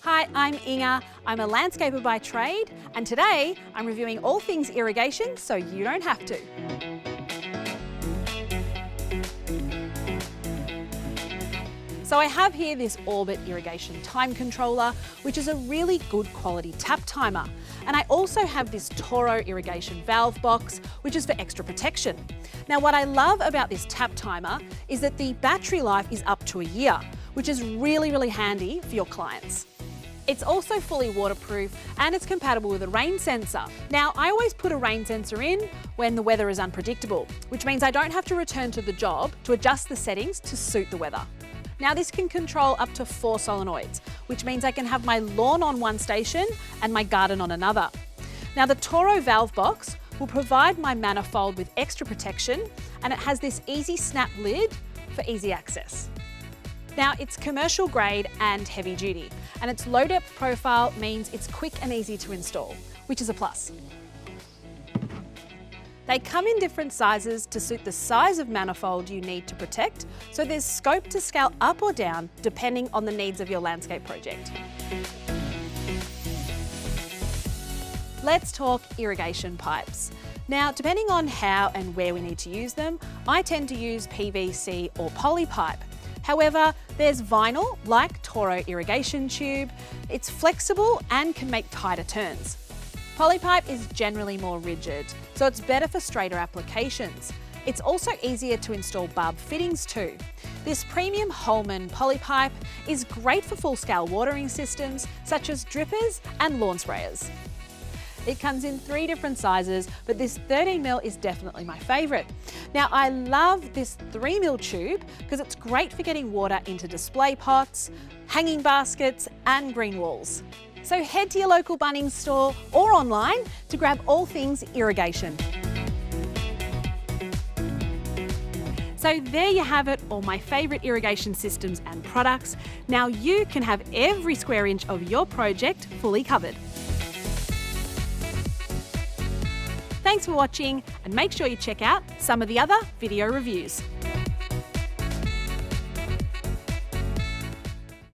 Hi, I'm Inga. I'm a landscaper by trade, and today I'm reviewing all things irrigation so you don't have to. So I have here this Orbit irrigation time controller, which is a really good quality tap timer. And I also have this Toro Irrigation Valve Box, which is for extra protection. Now, what I love about this tap timer is that the battery life is up to a year, which is really handy for your clients. It's also fully waterproof and it's compatible with a rain sensor. Now, I always put a rain sensor in when the weather is unpredictable, which means I don't have to return to the job to adjust the settings to suit the weather. Now, this can control up to 4 solenoids, which means I can have my lawn on one station and my garden on another. Now, the Toro Valve Box will provide my manifold with extra protection, and it has this easy snap lid for easy access. Now, it's commercial grade and heavy duty, and its low depth profile means it's quick and easy to install, which is a plus. They come in different sizes to suit the size of manifold you need to protect, so there's scope to scale up or down depending on the needs of your landscape project. Let's talk irrigation pipes. Now, depending on how and where we need to use them, I tend to use PVC or poly pipe. However, there's vinyl, like Toro irrigation tube. It's flexible and can make tighter turns. Polypipe is generally more rigid, so it's better for straighter applications. It's also easier to install barb fittings too. This premium Holman polypipe is great for full-scale watering systems, such as drippers and lawn sprayers. It comes in 3 different sizes, but this 13mm is definitely my favourite. Now, I love this 3mm tube because it's great for getting water into display pots, hanging baskets and green walls. So head to your local Bunnings store or online to grab all things irrigation. So there you have it, all my favourite irrigation systems and products. Now you can have every square inch of your project fully covered. Thanks for watching, and make sure you check out some of the other video reviews.